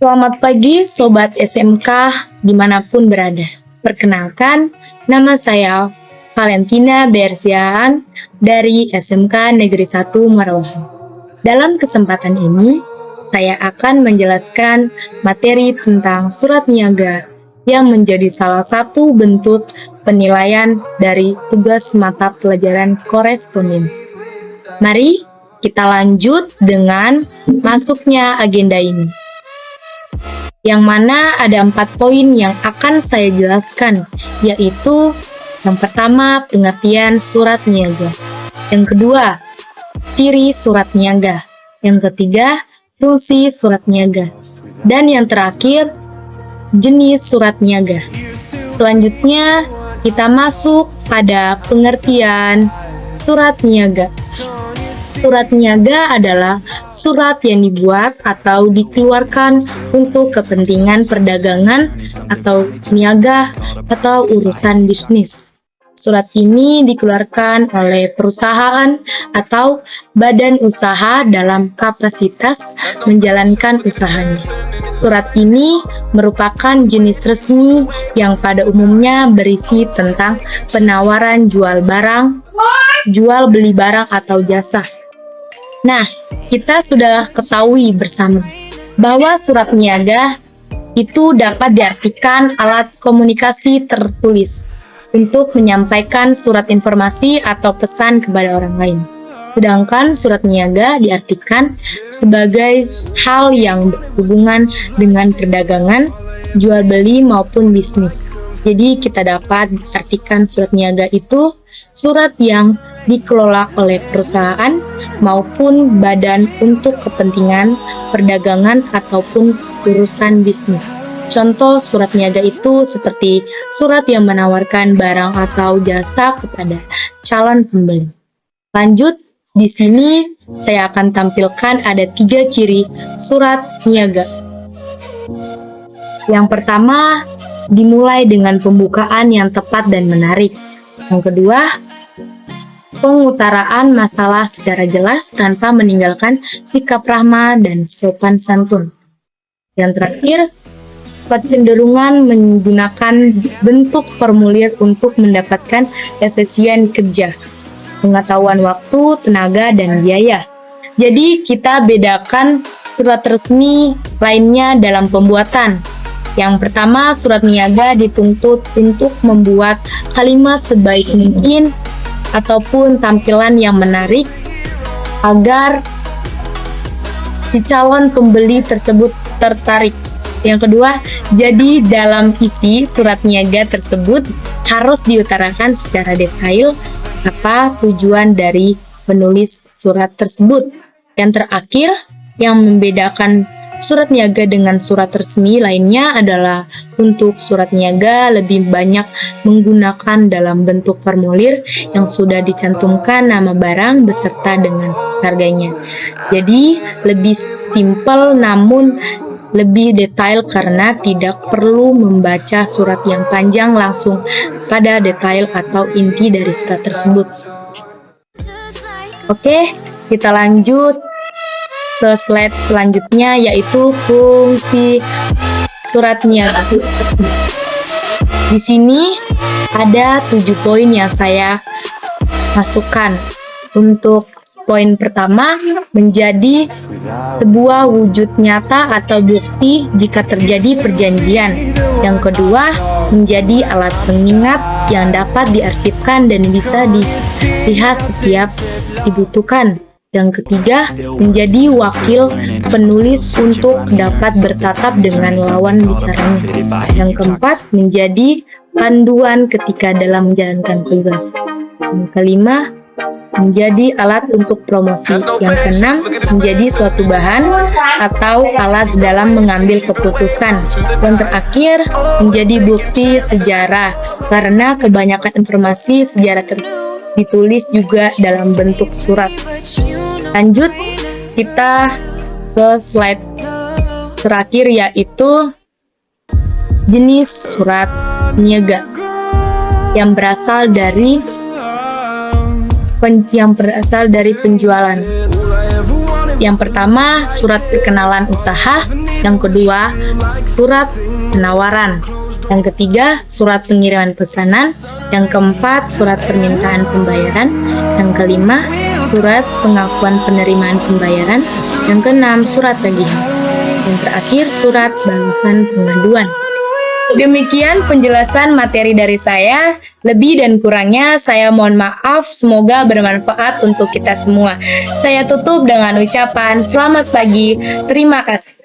Selamat pagi Sobat SMK dimanapun berada. Perkenalkan, nama saya Valentina Bersiaan dari SMK Negeri 1 Marwaha. Dalam kesempatan ini, saya akan menjelaskan materi tentang surat niaga yang menjadi salah satu bentuk penilaian dari tugas mata pelajaran korespondensi. Mari kita lanjut dengan masuknya agenda ini, yang mana ada 4 poin yang akan saya jelaskan, yaitu yang pertama, pengertian surat niaga. Yang kedua, ciri surat niaga. Yang ketiga, fungsi surat niaga. Dan yang terakhir, jenis surat niaga. Selanjutnya, kita masuk pada pengertian surat niaga. Surat niaga adalah surat yang dibuat atau dikeluarkan untuk kepentingan perdagangan atau niaga atau urusan bisnis. Surat ini dikeluarkan oleh perusahaan atau badan usaha dalam kapasitas menjalankan usahanya. Surat ini merupakan jenis resmi yang pada umumnya berisi tentang penawaran jual beli barang atau jasa. Nah, kita sudah ketahui bersama bahwa surat niaga itu dapat diartikan alat komunikasi tertulis untuk menyampaikan surat informasi atau pesan kepada orang lain. Sedangkan surat niaga diartikan sebagai hal yang berhubungan dengan perdagangan, jual beli maupun bisnis. Jadi kita dapat artikan surat niaga itu surat yang dikelola oleh perusahaan maupun badan untuk kepentingan perdagangan ataupun urusan bisnis. Contoh surat niaga itu seperti surat yang menawarkan barang atau jasa kepada calon pembeli. Lanjut, di sini saya akan tampilkan ada 3 ciri surat niaga. Yang pertama, dimulai dengan pembukaan yang tepat dan menarik. Yang kedua, pengutaraan masalah secara jelas tanpa meninggalkan sikap ramah dan sopan santun. Yang terakhir, kecenderungan menggunakan bentuk formulir untuk mendapatkan efisien kerja, pengetahuan waktu, tenaga, dan biaya. Jadi kita bedakan surat resmi lainnya dalam pembuatan. Yang pertama, surat niaga dituntut untuk membuat kalimat sebaik mungkin ataupun tampilan yang menarik agar si calon pembeli tersebut tertarik. Yang kedua, jadi dalam isi surat niaga tersebut harus diutarakan secara detail apa tujuan dari penulis surat tersebut. Yang terakhir, yang membedakan surat niaga dengan surat resmi lainnya adalah untuk surat niaga lebih banyak menggunakan dalam bentuk formulir yang sudah dicantumkan nama barang beserta dengan harganya. Jadi lebih simpel namun lebih detail karena tidak perlu membaca surat yang panjang langsung pada detail atau inti dari surat tersebut. Oke, kita lanjut ke slide selanjutnya, yaitu fungsi surat niaga. Di sini ada 7 poin yang saya masukkan. Untuk poin pertama, menjadi sebuah wujud nyata atau bukti jika terjadi perjanjian. Yang kedua, menjadi alat pengingat yang dapat diarsipkan dan bisa dilihat setiap dibutuhkan. Yang ketiga, menjadi wakil penulis untuk dapat bertatap dengan lawan bicaranya. Yang keempat, menjadi panduan ketika dalam menjalankan tugas. Yang kelima, menjadi alat untuk promosi. Yang keenam, menjadi suatu bahan atau alat dalam mengambil keputusan. Yang terakhir, menjadi bukti sejarah, karena kebanyakan informasi sejarah ditulis juga dalam bentuk surat. Lanjut, kita ke slide terakhir, yaitu jenis surat niaga yang berasal dari penjualan. Yang pertama, surat perkenalan usaha. Yang kedua, surat penawaran. Yang ketiga, surat pengiriman pesanan. Yang keempat, surat permintaan pembayaran. Yang kelima, surat pengakuan penerimaan pembayaran. Yang keenam, surat tagihan. Yang terakhir, surat balasan pengaduan. Demikian penjelasan materi dari saya. Lebih dan kurangnya saya mohon maaf. Semoga bermanfaat untuk kita semua. Saya tutup dengan ucapan selamat pagi. Terima kasih.